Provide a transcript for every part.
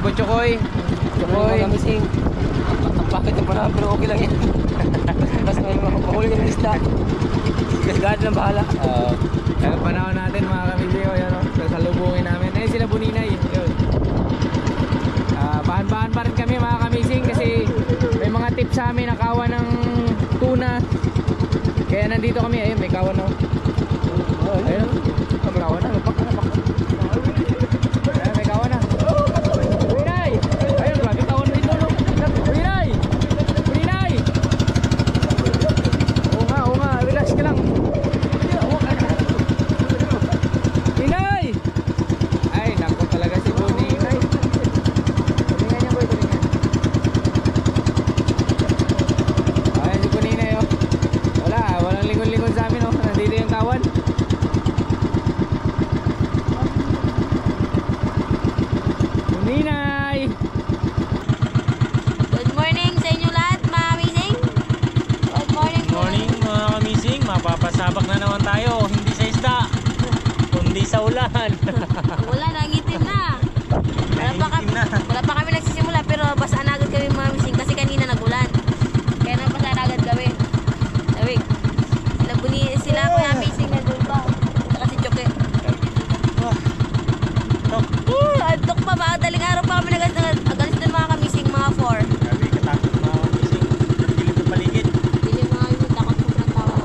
Butchokoy. Butchokoy. Kamising. Bakit na pala, pero okay lang yan. Basta may mga kapahuli ng isda. God lang bahala. Kaya panahon natin mga kamising. Yan o, sasalubungin namin. Ayun sila Buninay. Yun. Bahan-bahan pa rin kami mga kamising kasi may mga tips sa amin na kawan ng tuna. Kaya nandito kami. Ayun, may kawan o. Ayun, may kawan na. Mapak na, mapak. Ayun, may kawan na. Buninay! Ayun, grabe kawan dito. Buninay! Buninay! Oo nga, relax ka lang. Buninay! Ay, naku talaga si Buninay. Tulingan niya boy, tulingan. Ayun si Buninay oh. Walang lingon-lingon sa amin oh. Nandito yung kawan. Buninay! Good morning sa inyo lahat, mga kamising. Good morning. Good morning mga kamising, mapapasabak na naman tayo, hindi sa isda, kundi sa ulan. Wala, nangitim na. Wala pa kami nagsisimula, pero basaan agad kami mga kamising kasi kanina nagulan. Kaya napasaan agad kami. Tawig. Sila ako yung kamising nandun pa. Saka si Choke. Antok pa ba? Daling araw pa kami agalis dun mga kamising, mga 4. Grabe katakot mga kamising, nagpilit ng paligid. Bili mga yun, takot po ng tawa.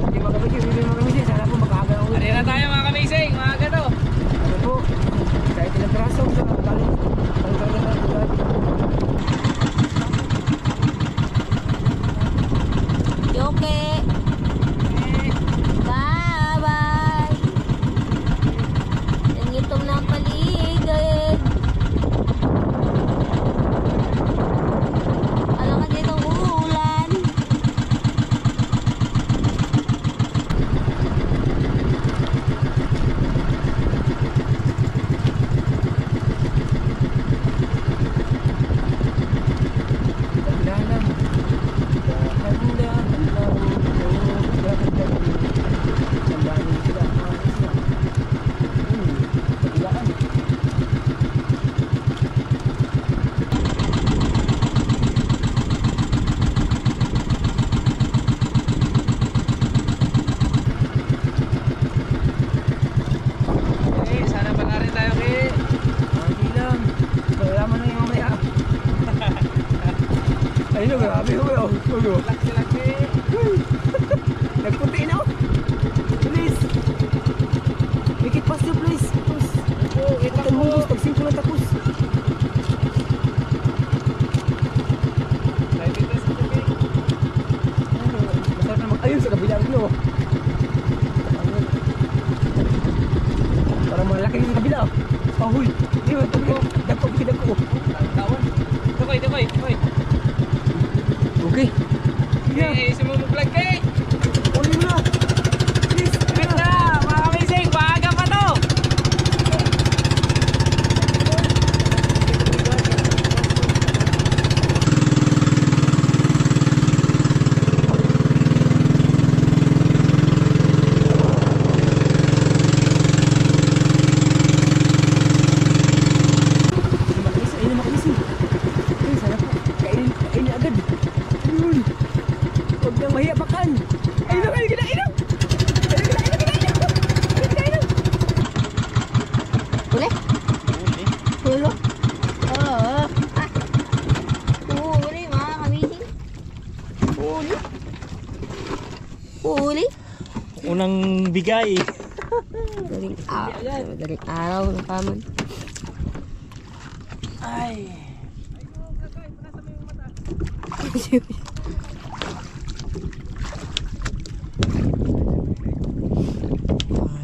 Hindi mga kamising. Sana po makaaga ng ulo. Ari na tayo mga kamising, mga gato. Ano po? Kahit ilang braso sa kaling. Yoke. Bye-bye. Nangitom ng paligid. Alam ka dito ng ulan. Sana pa rin tayo kay. Hindi lang. Malaman na yung mamaya. Ayun, grabe ko. Laki-laki. Nagpunti na. Please. Make it faster, please. Oh, ito Ang hungos, tag-5 lang tapos. Masarap na mag-ayun sa kabila nyo. Parang malaki yung kabila. Pahuy. Di ba? Dako. Kawan. Tukoy. Okay. Eh, sumumublog ka eh. Uli mo na. Please. Wait na, mga kamising, maaga pa to. Ayun na makalis. Ayun, sana po. Kainin agad. Ayun. Huwag nang mahiya pakan. Ayun na. Uli? Hulo? Oo. Uli, mga kamising. Uli? Unang bigay. Daling araw na paman. Ay.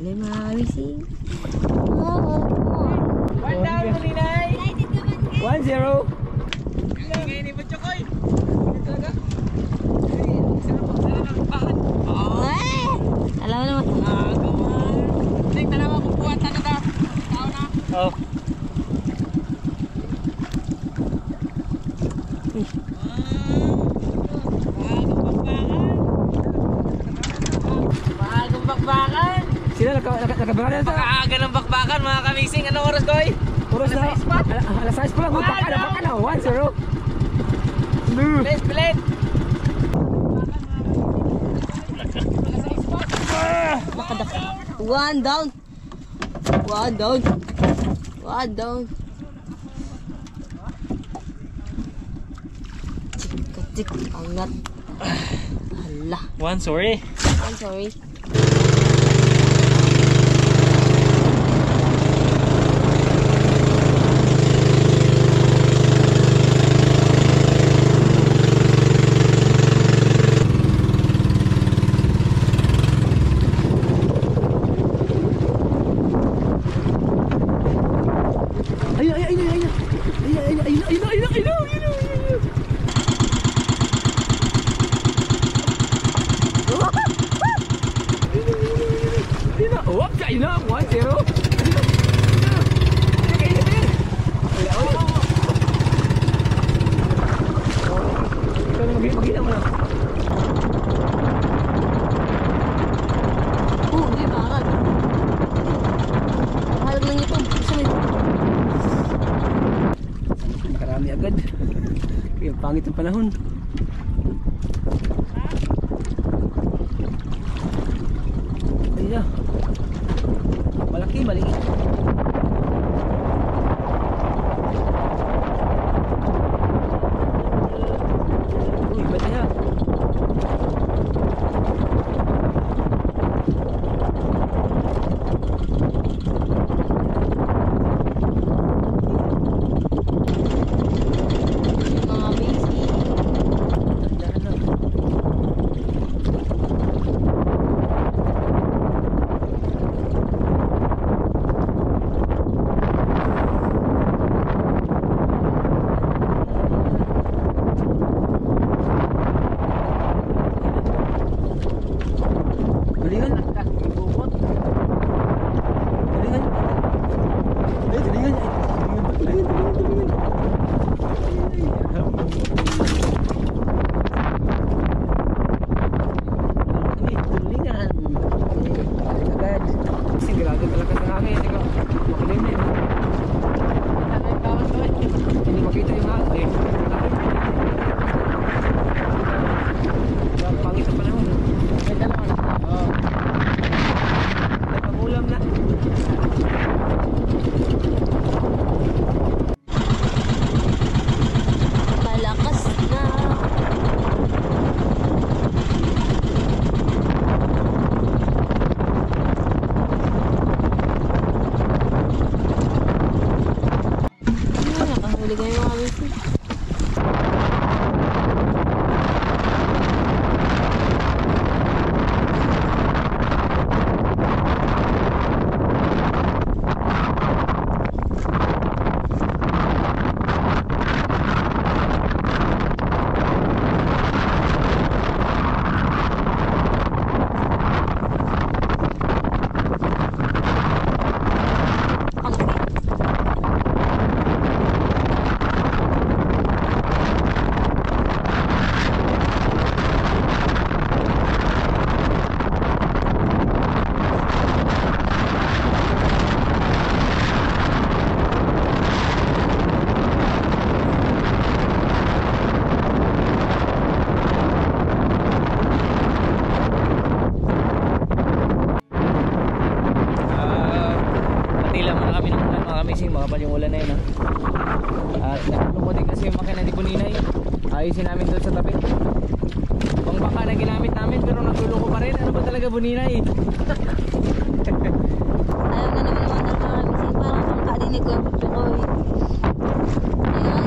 Uli, mga kamising. One down, Buninay. 1-0. Ingay ni Butchokoy. Talaga. Sana nagpahan. Alam mo naman. Tingnan na naman kung buwan talaga. Tao na. Oh. bakbakan. Sila nakabara na ito. Pakaaga ng bakbakan mga kamising. Anong oras, Koy? Oras na. Alas 6 pa lang. Baka na. 1-0. Bilis, bilis. One down. One down. One down. Cik, angat. Hala. One, sorry. I'm sorry. Hindi bakal. Mahal lang ito. Makarami agad. Kaya pangit ang panahon. Ayun na. Malaki, maliit. Uy, ba't na? Mga busy. Dahan lang. Galingan. Galingan. Galingan. Galingan. Agad. Sigurado talaga sa hangin. Makulimlim. Hindi makita yung hangin. Pangit sa panahon. Nagpangulam na. Malakas na. Nakahuli kayo mga busy. Patila muna kami ng ulan mga kamising, makapal yung ulan na yun At nagtulong din kasi yung makina ni Buninay. Ayusin namin doon sa tabi. Pang baka na ginamit namin pero nagtulong ko pa rin. Ano ba talaga Buninay? Ayaw na naman naman ng mga busy. Parang kadinig ko yung puto ko. Ayan.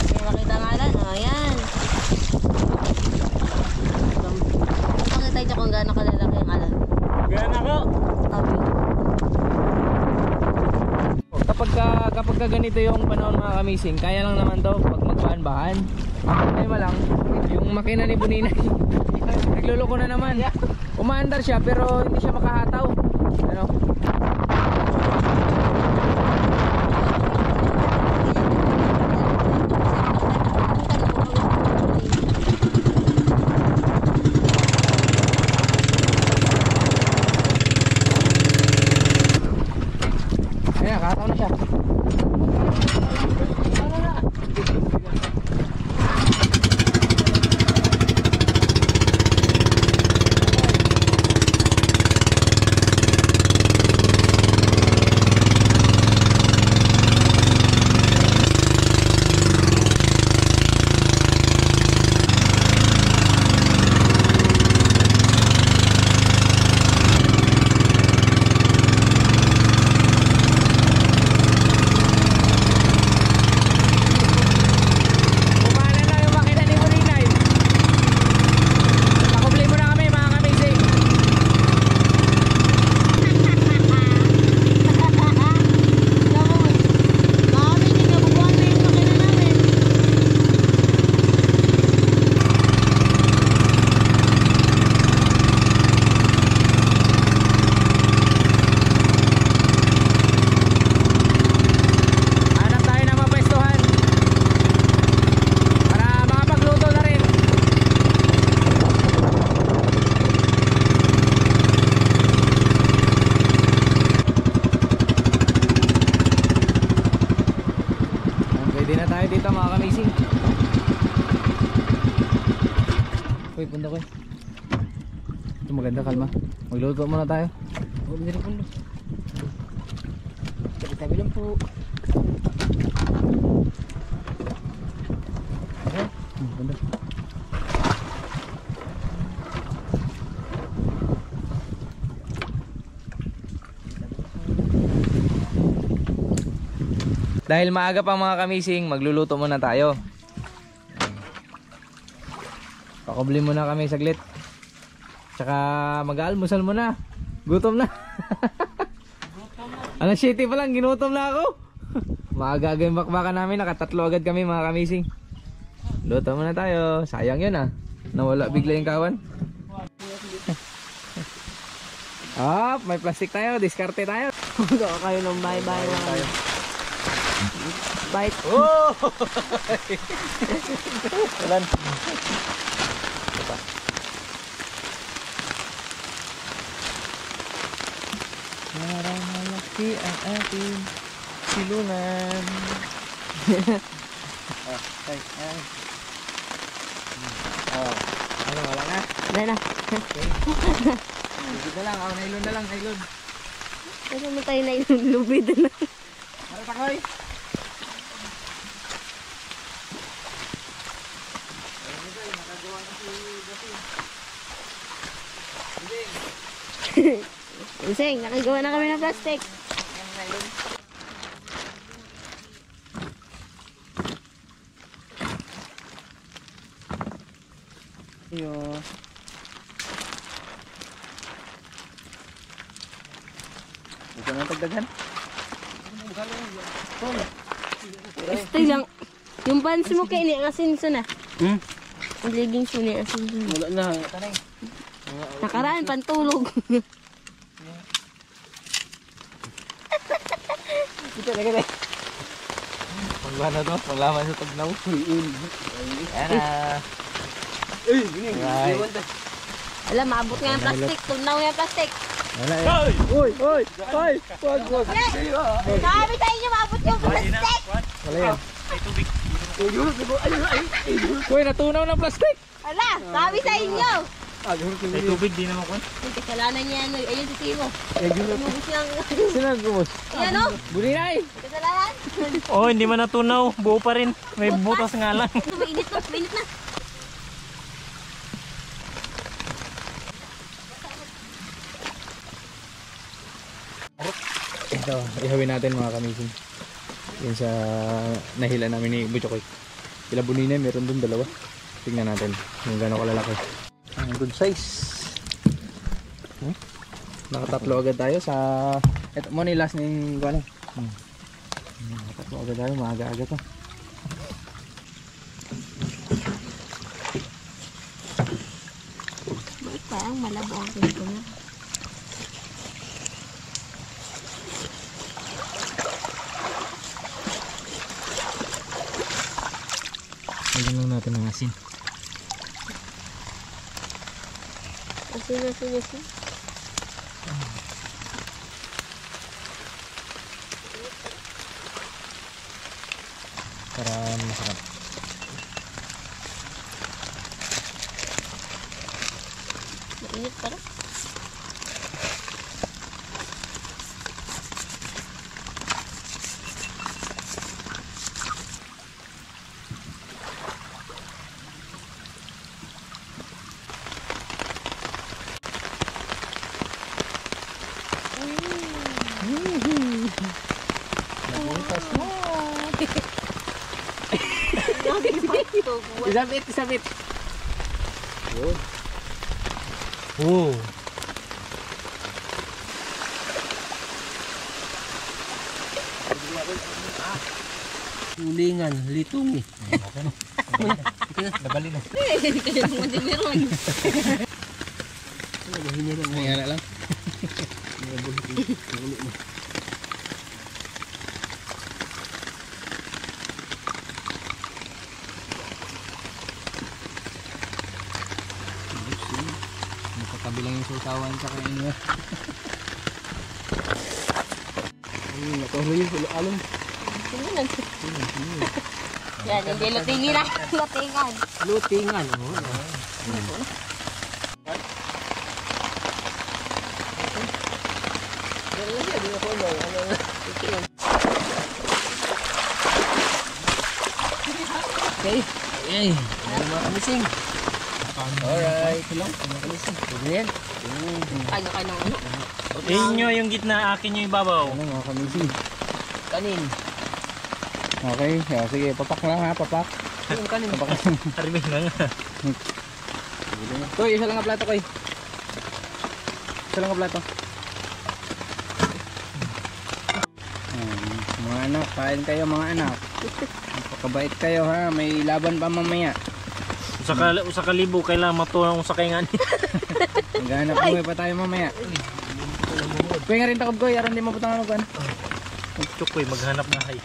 May makita nga lang. Ayan. Pakita niyo kung gaano kalalaki ang alam. Ganyan ako. Sabi. Kapag ganito yung panahon mga kamising, kaya lang naman to pag magbahan-bahan. Ang problema lang, yung makina ni Buninay nagluloko na naman. Umaandar siya pero hindi siya makahataw. Ano? Koy, punta koy. Ito maganda, kalma. Magluto muna tayo. Oh, hindi rin pundo. Tabi-tabi lang po. Ganda. Dahil maaga pa mga kamising, magluluto muna tayo. Pakubli muna kami saglit. Tsaka mag-almusal muna. Gutom na. Alas 7 pa lang, ginutom na ako. Maaga-aga yung bakbakan namin, nakatatlo agad kami mga kamising. Luto muna tayo. Sayang yun ah. Nawala bigla yung kawan. May plastic tayo. Diskarte tayo. Gawa kayo ng bye-bye lang. Bite. Oh! Ulan. Parang malaki ang ating silulan. Ano, wala na? Wala na. Lubid na lang, nailon na lang, nailon. Ano mo tayo na yung lubid na? Para takoy. Iseng, nakagawa na kami ng plastic. Iyo. Ito na tagdagan. Stay lang. Yung pants mo kayo ni asin sa na. Ang leggings mo ni asin sa na. Wala na. Nakaraan, pantulog. Ito na kaya. Panglaman na to, panglaman sa tagnaw. Yan na. Eh, gini. Right. Alam, maabot nga yung plastic. Tunaw nga yung plastic. Wala yan. Uy! Wag! Sabi sa inyo, maabot yung plastic. Wala yan. Ay, tubig. Uy, natunaw ng plastic. Ala, sabi sa inyo. Ay, tubig, di naman kon. Yung kasalanan niya, ano, ayun si Timo. Umubos niyang, Sino nagumos? ayan o, Bulinay! kasalanan. Oh, hindi man natunaw. Buo pa rin. May butas nga lang. Ito, mainit na, mainit na. Ito, ihawin natin mga kamising. Yun sa nahila namin ni Butchokoy. Sila Bulinay, meron dun dalawa. Tingnan natin kung gano'ng kalalaki. Ang good size. Nakatatlo agad tayo sa... Ito mo ni last ni Guano. Nakatatlo agad tayo, maaga-aga to. Bakit parang malabo ang pinto niya? Lagyan lang natin ng asin. Asin. Para masarap. Mainit pa rin. Isabit. Yun. Oh. Tulingan, litong eh. Dabalin na. Kaya mo din meron. Ayan na lang. Kabilang yung susawan sa kanya. Nakahuli yung alam. Yan, hindi lutingin na. Lutingan. Lutingan. Okay. Okay. Mga kamising. Alright. Mga kamising. Pwede yan. Kanya-kanya ano. Inyo yung gitna, akin yung ibabaw. Ano mga kamising? Kanin. Okay, sige, papak lang ha, papak. Yung kanin. Haribig na nga. Koy, isa lang nga plato, Koy. Isa lang nga plato. Mga anak, kain kayo mga anak. Napakabait kayo ha, may laban pa mamaya. Usa ka libo, kailangan matulong sa kay nga ni. Maghanap buhay pa tayo mamaya. Koy nga rin takob, Koy, aron di maputang ano kan. Chukoy, maghanap na hay.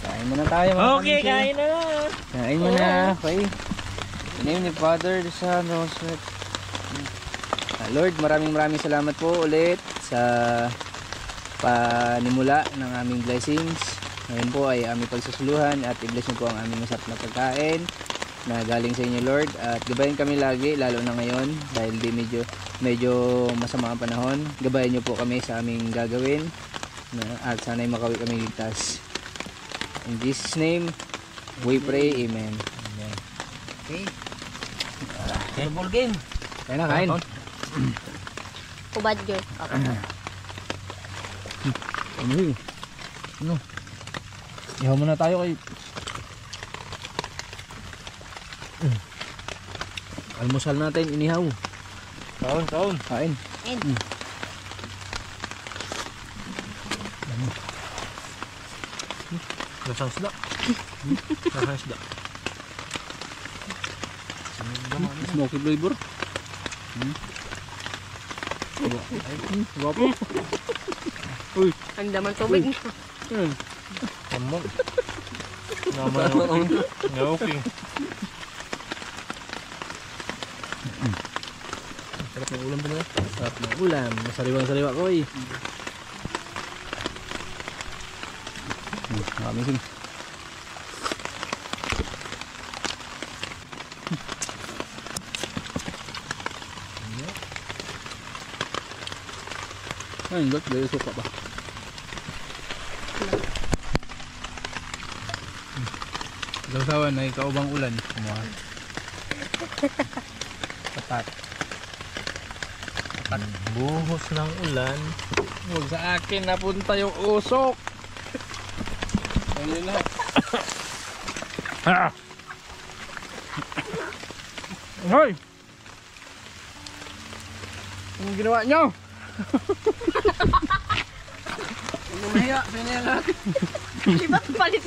Kain muna tayo mga Okay, kamising. kain na. Kain mo na, okay. In the name ni Father, the Son, the Holy Spirit. Lord, maraming salamat po ulit sa panimula ng aming blessings. Ngayon po ay aming pagsusuluhan at i-bless niyo po ang aming masarap na pagkain na galing sa inyo, Lord. At gabayan kami lagi, lalo na ngayon dahil di medyo masama ang panahon. Gabayan niyo po kami sa aming gagawin at sana'y makawi kami ligtas. In Jesus' name, we pray. Amen. Okay. Football game. Kain na, kain. Ubad yun. Ano? Ihaw muna tayo kay... Almusal natin, inihaw. Kaon. Kain. Nasang sila. Nasang sila. Smoky flavor. Wapo. Uy. Ang daman tubig. Among. Naman yung okay. Sarap ng ulam pala. Sarap ng ulam. Masariwang-sariwa ko eh. Amazing. Ay, enggak, dahil suka pa. Sausawan na ikaw bang ulan? Kumuha. Tapat. Buhos ng ulan. Huwag sa akin napunta yung usok. Ayun na. Hoy! Anong ginawa nyo? Ano mahiya? Sino yan lahat? Iba't palit.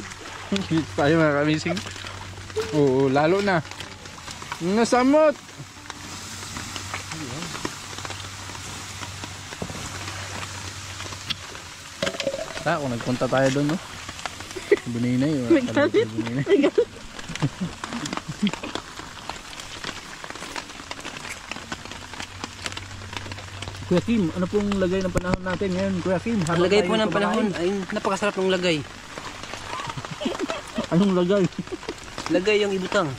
Hit tayo mga kamising. Oo, lalo na. Nasamot! Kung nagpunta tayo doon, no? Buninay. Nagkalit. Kuya Kim, ano pong lagay ng panahon natin ngayon? Kuya Kim, Ang lagay po ng panahon ay napakasarap ng lagay. Anong lagay? Lagay yung ibutang.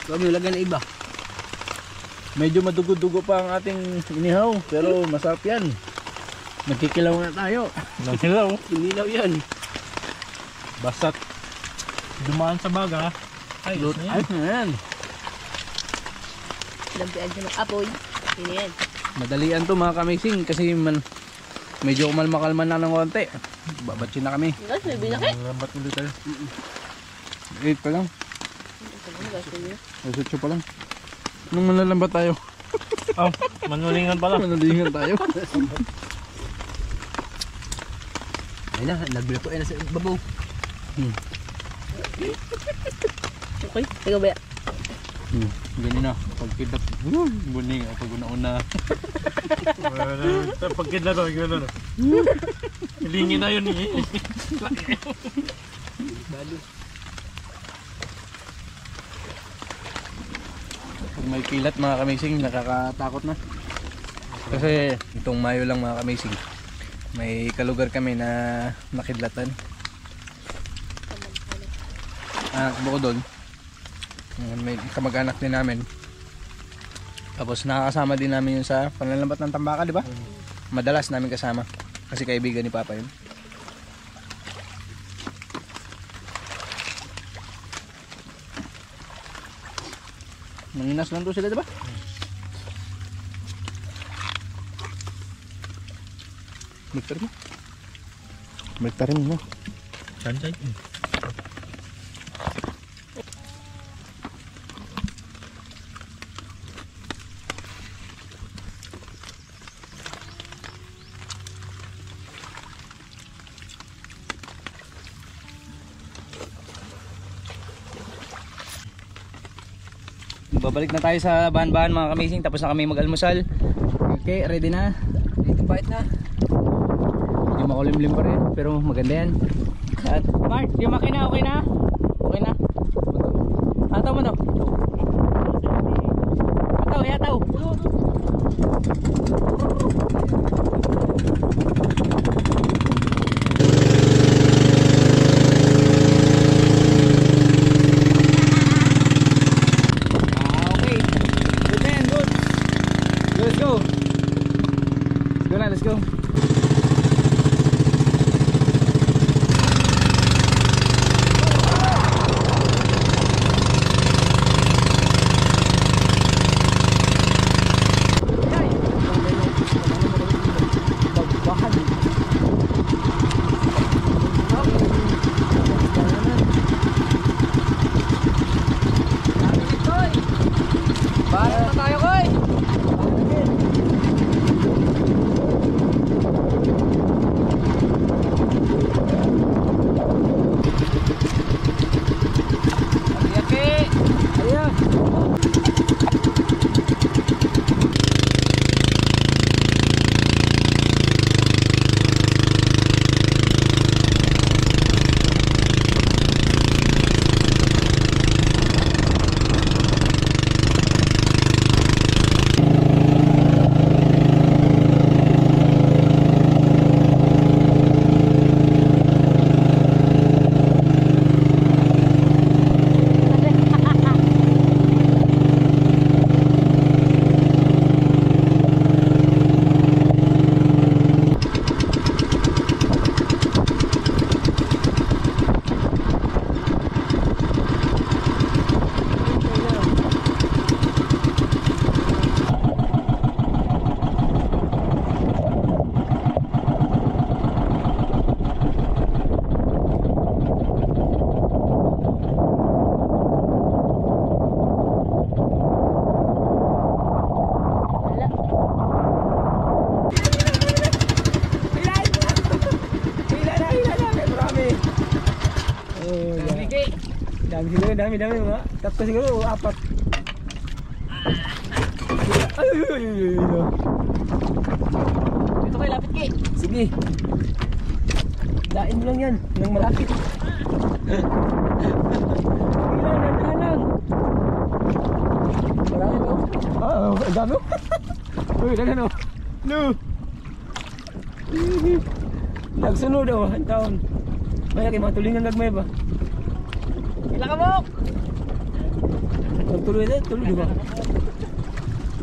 Huwag yung lagay na iba. Medyo madugo-dugo pa ang ating inihaw, pero masarap yan. Nagkikilaw na tayo. Nasilaw. Inilaw yan. Basta't dumaan sa baga. Ay, Ayos na yan. Lampian siya ng apoy. Yun yan. Madalian to mga kamising kasi medyo kumalma-kalman na ng konti. Babatsin na kami. Gas, may binaki. Lambat ulit tayo. 8 pa lang. 8 pa lang. Nung malalambat tayo. Oh, manulingan pala. Manalingan tayo. Ayun na, nagbila po. Ayun na sa babaw. Okay, ikaw ba? Ganun na. Pagkidap. Buning. Pag una-una. Pagkid na to, gano'n. Hilingin na yun eh. Pag may kilat mga kamising, nakakatakot na. Kasi itong Mayo lang mga kamising. May kalugar kami na nakidlatan. Bukod doon, may kamag-anak din namin. Tapos nakakasama din namin yun sa panlalambat ng tambaka, di ba? Madalas namin kasama kasi kaibigan ni Papa yun. Nanginas lang to sila, di ba? Magtarim mo. Sanchay. Babalik na tayo sa bahan-bahan mga kamising. Tapos na kami mag-almusal. Okay, ready na. Dito bait na. Medyo makulimlim pa rin, pero maganda yan. At Mark, yung makina okay na? Okay na? Ataw mo to. Ataw, yataw. Okay. Good man, good. Let's go. Let's go na, let's go. Bahala na tayo, koy! Yaki! Ayan! Dami mga. Tatlo siguro, 4. Ay. Dito kayo, lapit kay. Sige. Dain mo lang yan, nang malapit. Ilan, lang. Marami ba? Ang dami. Uy, dagan o. No. Nagsunod daw, ang taon. Maya kayo mga tulingan nagmay ba? Ilang kabok! Tuloy na, tuloy diba?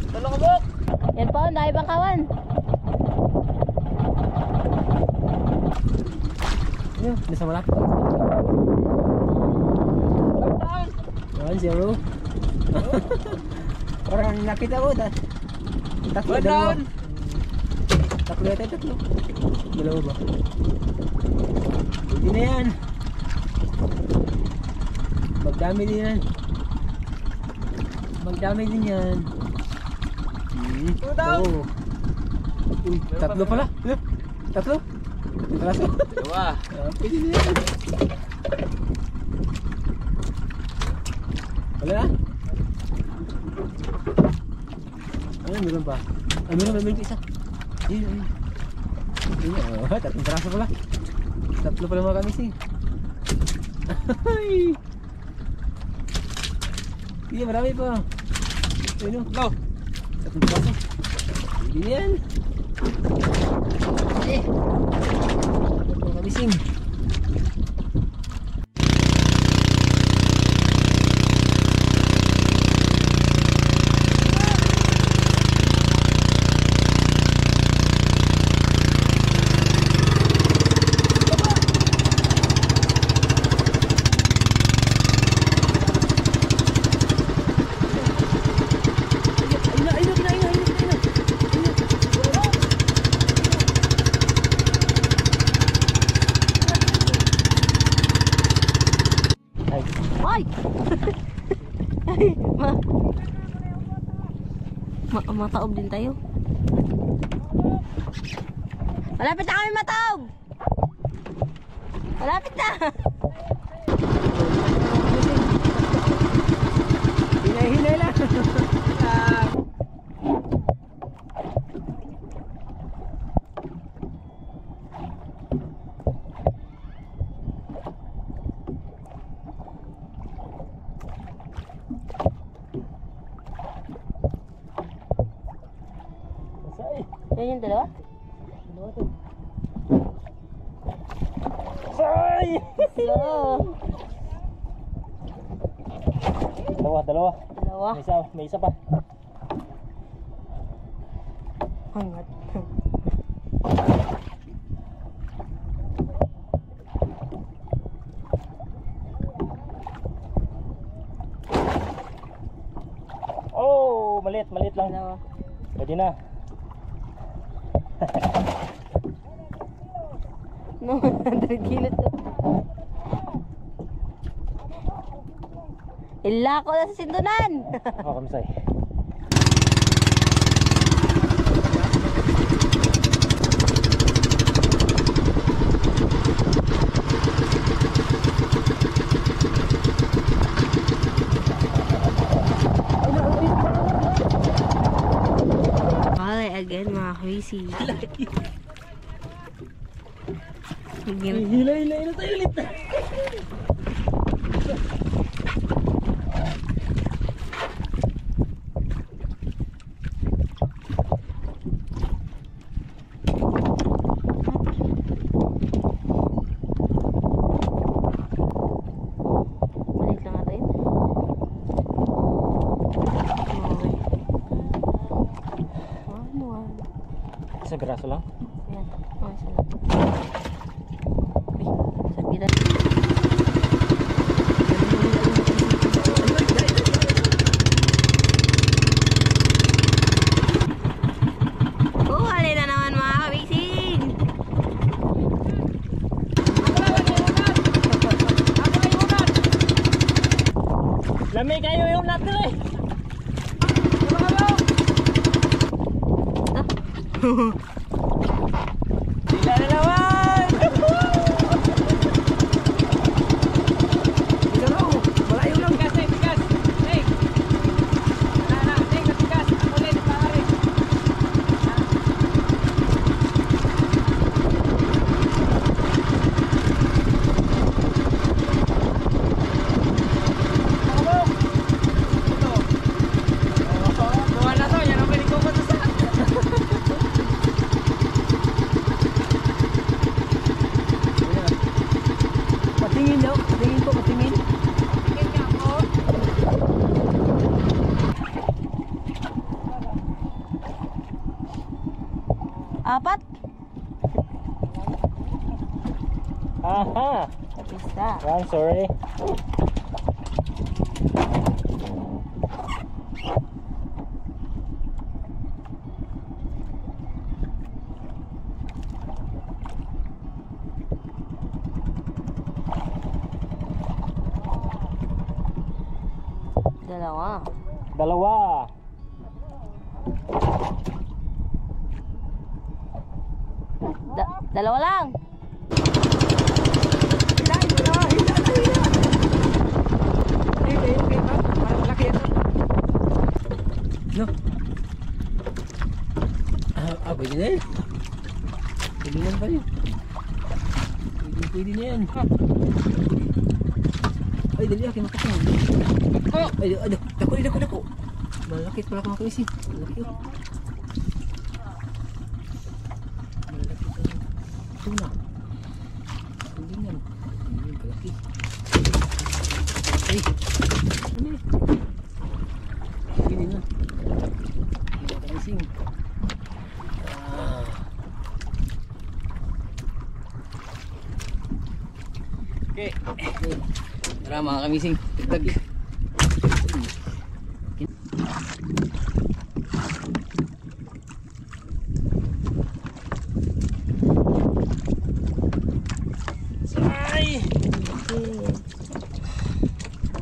Tuloy kabok! Yan po, dahil bang kawan. Ano, nasa malapit. Yan siya bro. Parang nakita ko, tatlo dalawa. Tatlo yata, tatlo. Dalawa ba? Hindi na yan. Magdami din yan. Magdami din yan. Oo. Uy, tatlo pala. Tatlo? Tatlo? Dalawa. Pwede na yan. Wala na? Ano, meron pa? Ah, meron isa. Yun. Tatlong peraso pala. Tatlo pala mga kamising. Ay! Iya, marami pa. Ayun o. Go! Tatlong peraso. Hindi yan. Mga kamising. Ay! Ay! Mataob din tayo. Malapit na kami mataob! Malapit na! Hinay-hinay lang. Yan yung dalawa? Say! So, Dalawa. dalawa. May isa pa. Hangat. Oh, maliit lang. Dalawa. Pwede na. No, 100 kilo to. Ila ko na sa sindunan. Oh, kamsay. Okay, again mga crazy. Hilay na tayo ulit. Malit lang natin. Isang piraso lang. Ayan. Okay, salamat. Uy, sabitan. Oh, halin na naman mga kabising. Lamig kayo yung natin eh. Sila na naman! Ito raw, malayo lang. Tigas. Hey! Na, tigas. Ako ulit, pare. Buwan na to, yan ang pinig ko pa to sa... Patingin daw, patingin po, patingin. Patingin nga po. Apat? Aha! Kapista. One, sorry. Dalawa. Dalawa lang. No. Pwede na yan. Pwede na pa rin. Pwede na yan. Ay, dali akin makasama. Ay, dako. Malakit pala kung makawisi. Malaki oh. tuna. Hindi yan. Hindi yan, kalaki. Ay! Ano eh? Hindi na. Hindi na kamising. Okay. Tara mga kamising. Tagtag. Ay!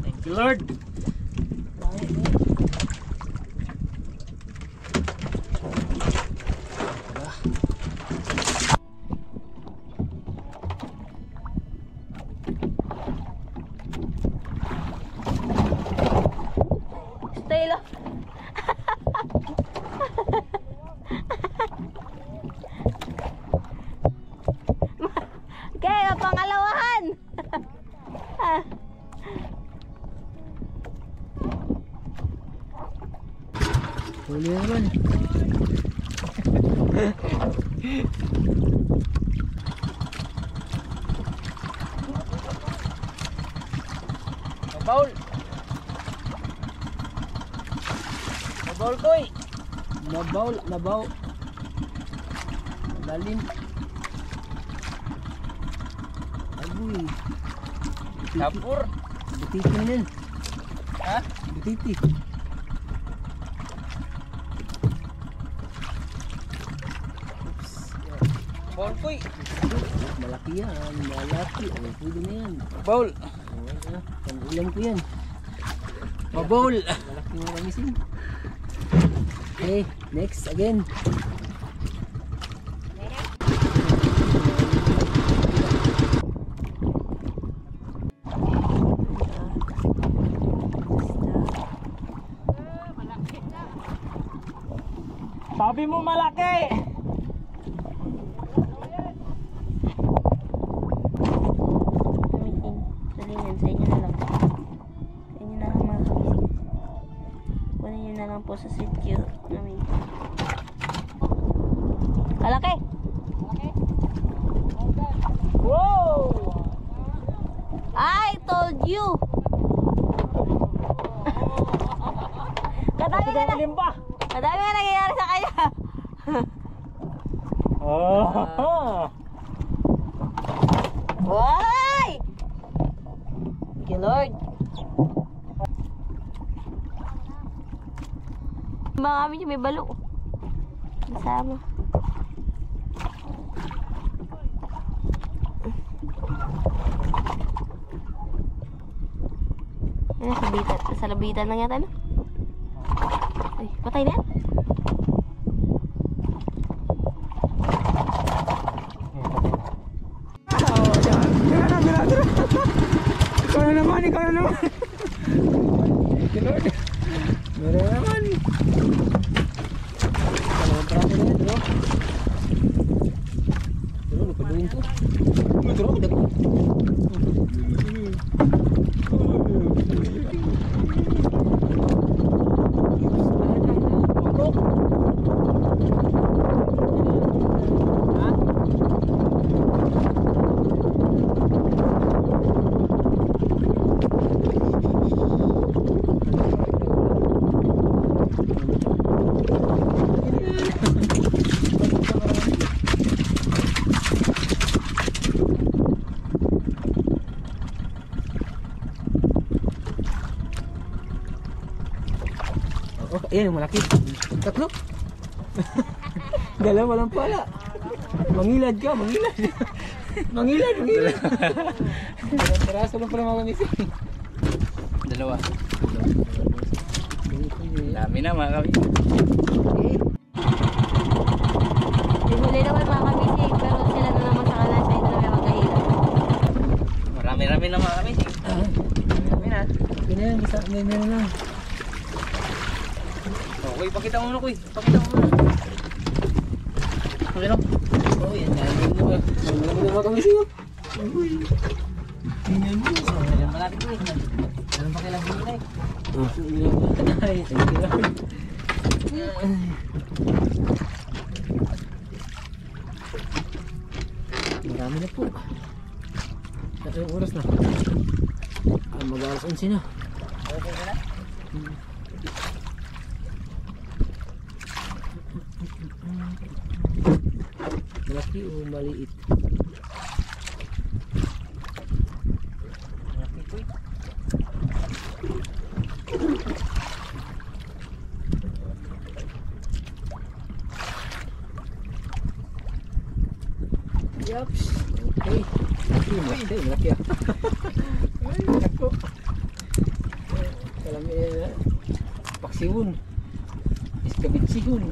Thank you, Lord. Stay lang. Okay, pangalawahan. Huli na naman. Mabaul. Mabaul koy. Nabaw, nabaw. Lalim. Agoy. Kapur. Butiti na yan. Ha? Butiti. Mabaul koy. Malaki yan. Malaki. Oh, pwede na yan. Mabaul. Pang-ulam ko yan. Mabaul. Malaki mga kamising. Okay, next again. Sabi mo malaki! Sabihin, sa inyo na lang. Sa inyo na lang mga kamising. Kunin nyo na lang po sa CQ namin. Kalaki! Wow! I told you! Kadami ka na! Madilim pa! Kadami ka nangyayari sa kanya! Oh! Why? Thank you, Lord. Mga kami may balo. Kasama. Yan, sa labitan lang yata, no? Ay, patay na yan? Ikaw na naman, ikaw na naman. Lord. Meron naman. Dalawang praso na yan, bro. Bro, lupaluin ko. Bro, dagdag. Oh, ayan yung malaki. Tatlo. Dalawa lang pala. Mangilad ka, mangilad. Mangilad, mangilad. Dalawang peraso lang pala mga kamising. Dalawa. Dami na mga kami. Huli naman mga kamising, pero sila na naman sa kalan side na may magkahirap. Marami-rami na mga kami. Marami na. Okay na yan, isa, meron lang. Okay, pakita mo na kuy. Pakita mo na. Okay no? Oh, yan na. Ang mga kamising. Tingnan mo. Ayan malapit kuy. Ganun pa kailang huli eh. Ay, thank you Lord. Dami na po. Anong oras na? Mag-alas 11 na. Malaki o maliit? Malaki po eh. Yaps. Okay. Malaki ah. Ay, nako. Kalami paksiwon. Iskabitsihon.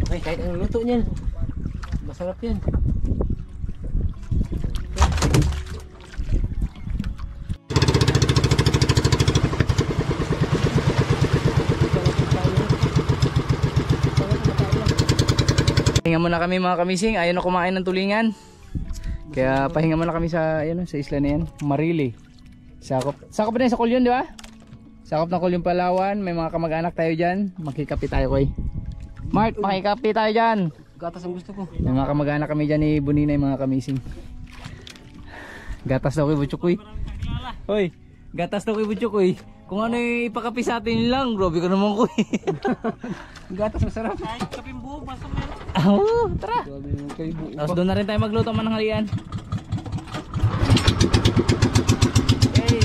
Okay, kahit anong luto niyan. Masarap yan. Pahinga muna kami mga kamising, ayaw na kumain ng tulingan. Kaya pahinga muna kami sa sa isla na yan, Marili. Sakop na sa Kulyon, di ba? Sakop ng Kulyon, Palawan. May mga kamag-anak tayo dyan. Makikapi tayo koy. Mart, makikapi tayo dyan. Gatas ang gusto ko. May mga kamag-anak kami dyan ni Buninay mga kamising. Gatas daw kay Butchukoy. Hoy, gatas daw kay Butchukoy. Kung ano yung ipakapi sa atin lang, grabe ka naman koy. Gatas masarap. Kahit kaping buo, basta meron. Oo, tara. Grabe yung kay buo. Tapos doon na rin tayo magluto man ng halian. Okay.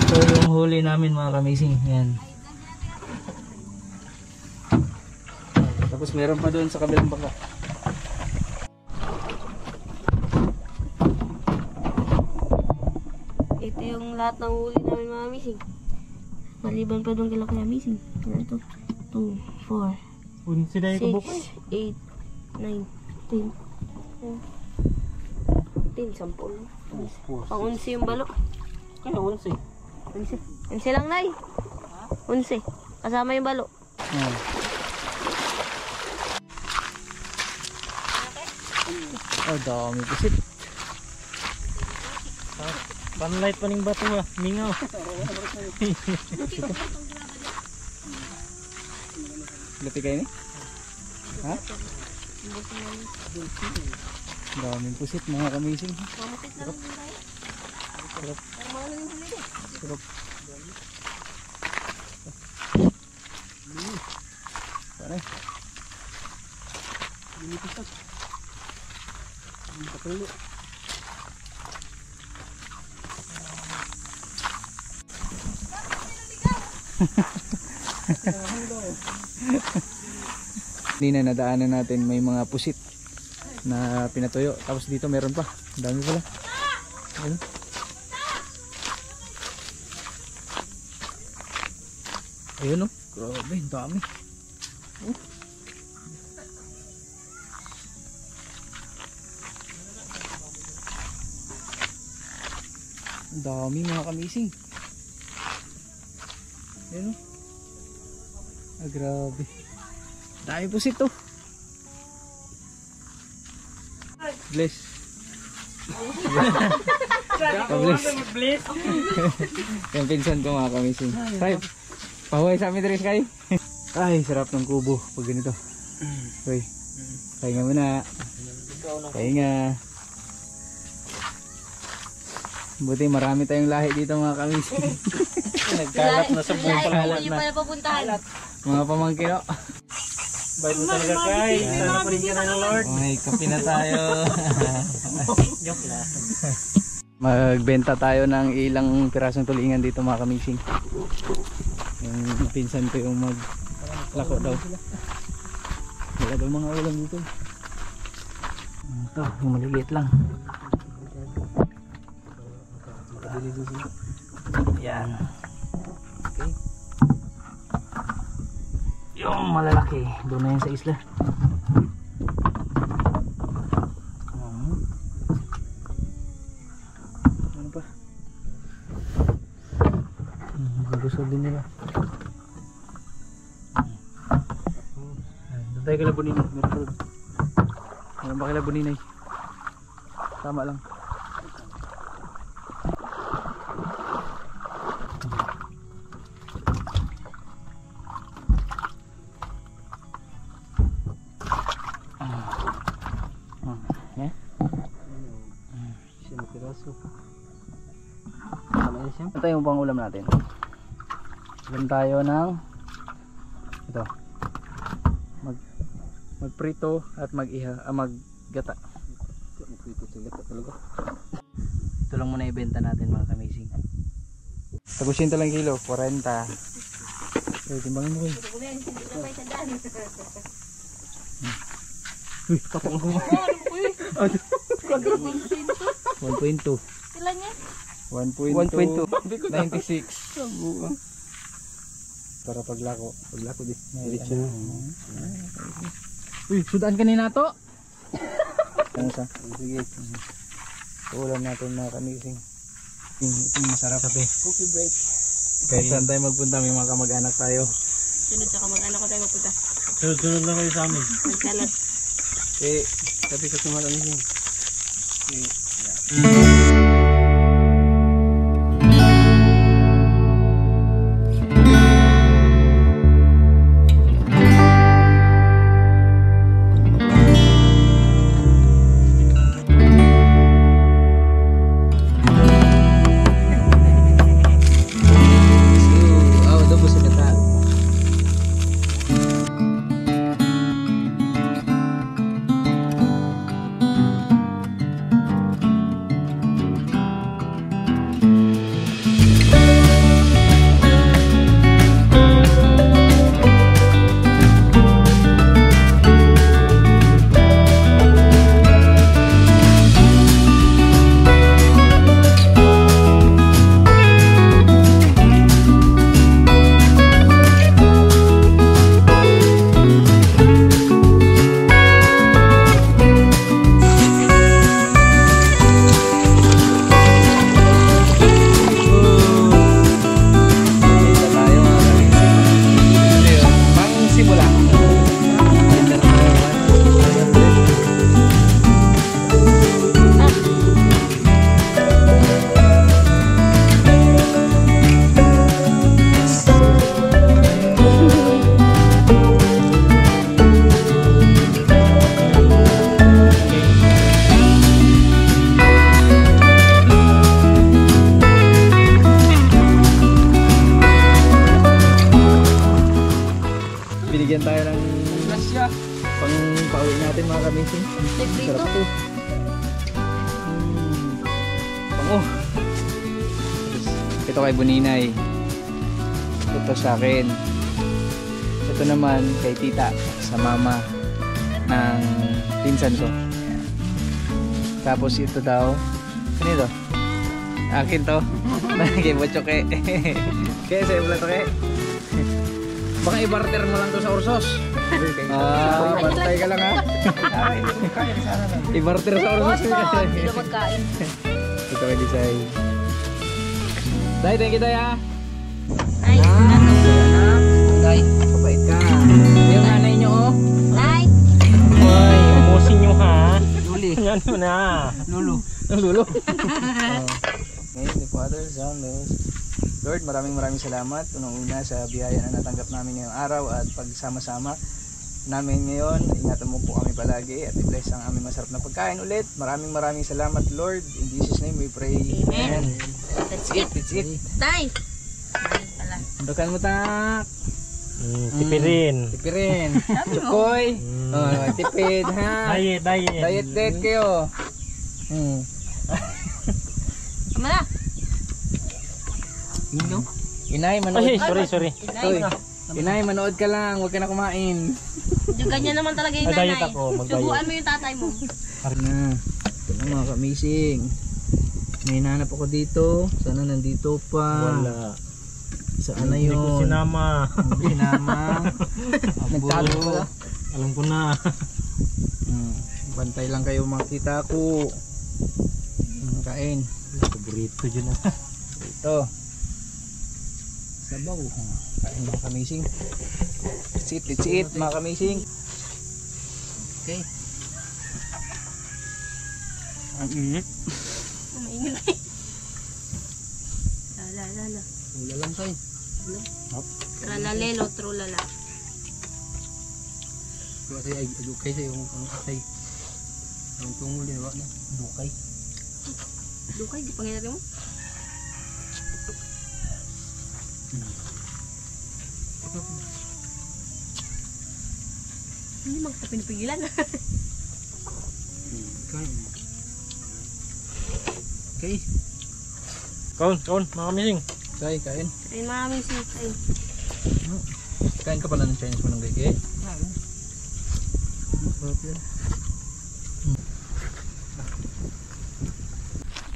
Ito yung huli namin mga kamising. Yan. Tapos meron pa doon sa kabilang bangka. Ito yung lahat ng huli namin mga missing. Maliban pa doon kila Kuya missing. Ito, 2, 4, Unsi na yung kabukay. 6, 8, 9, 10, 10, 10, 10. Pang-unsi yung balo. Kaya unsi. Unsi lang, Nay. Unsi. Kasama yung balo. Oh, dami pusit. Panlight pa ning bato ha. Mingaw. Lupi kayo ni? Ha? Daming pusit mga kamising. Sarap. Sarap. Pare. Kanina nadaanan natin may mga pusit na pinatuyo. Tapos dito meron pa. Ang dami pala. Ayun. Ayun oh. Grabe, ang dami. Oh. Ang dami mga kamising. Ayun oh. Ah, grabe. Dami pusit to. Bless. Bless. Yung pinsan ko mga kamising. Tay, pahuway sa amin rin kay. Ay, sarap ng kubo pag ganito. Uy, pahinga muna. Pahinga. Buti marami tayong lahi dito mga kamising. Nagkalat na sa buong palawan Hindi na. pa napapuntahan. Mga pamangkin o. Bait mo talaga kay. Sana pa rin ka ng Lord. Okay, kape na tayo. Joke lang. Magbenta tayo ng ilang pirasong tulingan dito mga kamising. Yung pinsan ko yung maglako daw. Wala daw mga ulam dito. Ito, yung maliliit lang. Yan. Okay. Yung malalaki, doon na yan sa isla. Ano pa? Gusto din nila. Doon tayo kila Buninay. Meron ba kila Buninay? Tama lang. Ito yung pang ulam natin. Ulam tayo ng ito. Magprito at maggata. Ito lang muna ibenta natin mga kamising. Tagusin lang kilo, 40. Timbangin mo kayo. Uy, patok mo. 1.2. Ilan yan? 1.2. 96. Para paglako din. Diretso na. Uy, sudan kanina to. Ano sa? Sige. Ulam natin mga kamising. Ito masarap. Cookie break. Kahit saan tayo magpunta, may mga kamag-anak tayo. Sunod sa kamag-anak ko tayo magpunta. Sunod lang kayo sa amin. Magkalas. Sabi ka mga kamising. Binigyan tayo ng grasya pang pauwi natin mga kamising. Sarap to. Pango. Ito kay Buninay. Ito sa akin. Ito naman kay tita sa mama ng pinsan ko. Tapos ito daw. Ano ito? Akin to. Kay Bochoke. Kaya sa'yo pala to kay. Baka i-barter mo lang to sa Ursos. Bantay ka lang ha. I-barter sa Ursos. Hindi magkain. Ito kay Disay. Day, thank you Day ha. Ay, Day, kapait ka. Yung nanay nyo oh. Nay. Ay, umusin nyo ha. Luli. Yan mo na. Lulu. Ang lulo. Ngayon, the Father, Son, Lord, maraming salamat unang-una sa biyaya na natanggap namin ngayong araw at pagsama-sama namin ngayon. Ingatan mo po kami palagi at i-bless ang aming masarap na pagkain ulit. Maraming salamat Lord. In Jesus name we pray. Amen. That's it. Tay. Undakan mo tak. Tipirin. Tipirin. Chukoy. Tipid ha. Diet kayo. Tama na. Inay, manood. Ay, sorry. Inay, manood ka lang. Huwag ka na kumain. Ganyan naman talaga yung Mag-diet nanay. ako, mag-diet. Subuan mo yung tatay mo. Ito na mga kamising. May hinanap ako dito. Sana nandito pa. Wala. Saan na Hindi yun? ko sinama. Nagtago pala. Alam ko na. Bantay lang kayo makita ko. Kain. Paborito dyan na. Ito. Sabaw. Kain mga kamising. Let's eat mga kamising. Okay. Ang init. Mainit. Lala. Wala lang tayo. Tralalelo, trulala. Kasi ay dukay sa yung katay. Ang tungol din na dukay. Dukay, di panginatin mo. Hindi magta pinipigilan. Okay. Kaon, mga kamising. Kain, kain. Ay, mami si ay. Kain ka pala ng Chinese mo ng gege. Masarap yan.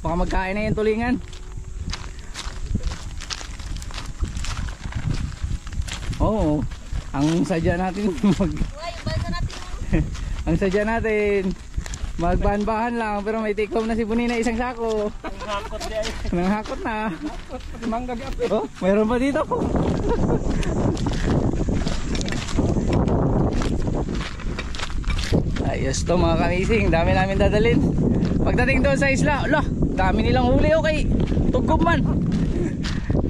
Baka magkain na yung tulingan. Oo. Ang sadya natin Uy, balsa natin. ang sadya natin magbahan-bahan lang, pero may take home na si Bunina isang sako. Hakot di ay. Nanghakot na. Mangga gapi. Oh, mayroon pa dito. Ayos to mga kamising, dami namin dadalhin. Pagdating doon sa isla, lah, dami nilang huli, okay. Tugog man.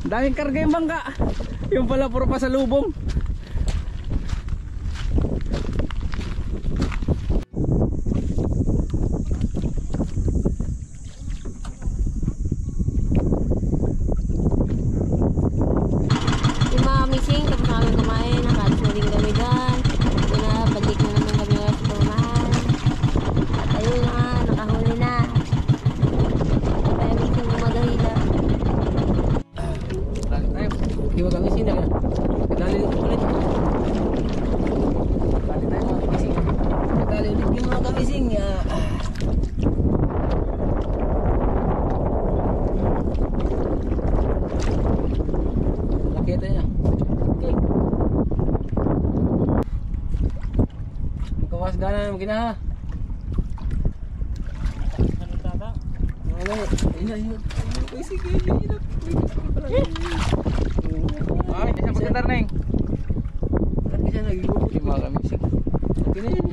Daming karga yung bangka. Yung pala puro pasalubong. Yung mga missing, tapos na kami kumain, nakalis na din kami dyan. Ito na, balik na naman kami ngayon sa pamamahan. At ayun na nga, nakahuli na. Kaya missing gumagahila. Tayo. Di wag kami sina ka. Kadali ulit. Kadali tayo mga kamising. Kadali ulit yung mga kamising. Nakita niya. Okay. Kawas gana naman kinaha. Ano tata? Ano? Ayun. Uy, sige. Ay, isa pagkandar na yung. Lagi siya nag-iubot. Yung mga kamising. Okay na yan.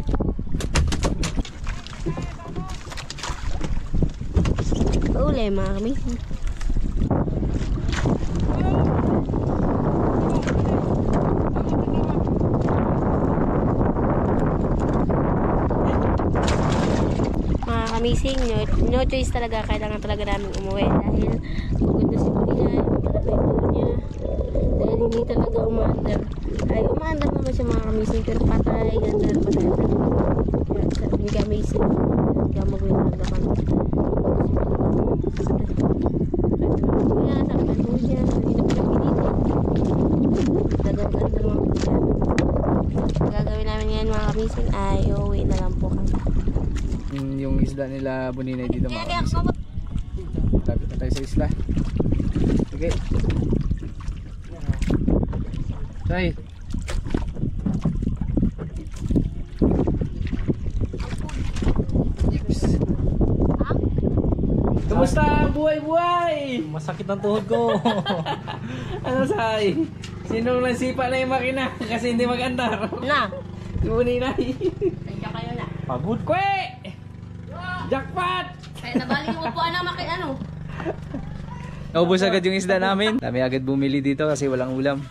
Uli, mga missing. Mga kamising, no choice talaga, kailangan talaga namin umuwi dahil pagod na si Bunina, talaga yung ulo niya dahil hindi talaga umaandar. Ay, umaandar naman siya mga kamising, pero patay, ganda, patay. Hindi kamising, gamagoy na lang kami. Kaya sa kanto niya, hindi na pinagpilito. Talagang ganda naman po siya. Gagawin namin ngayon mga kamising ay uuwi na lang po kami. Yung isda nila Bunina dito mga Kaya kamising. Lapit na tayo sa isla. Sige. Tay. Yips. Kumusta ang buhay-buhay? Masakit ang tuhod ko. Ano say? Sinong nagsipa na yung makina kasi hindi magandar? Na! Si Bunina. Nandiyan kayo na. Pagod. Kwe! Jackpot! Kaya nabalik mo po ano, Naubos agad yung isda namin. Dami agad bumili dito kasi walang ulam.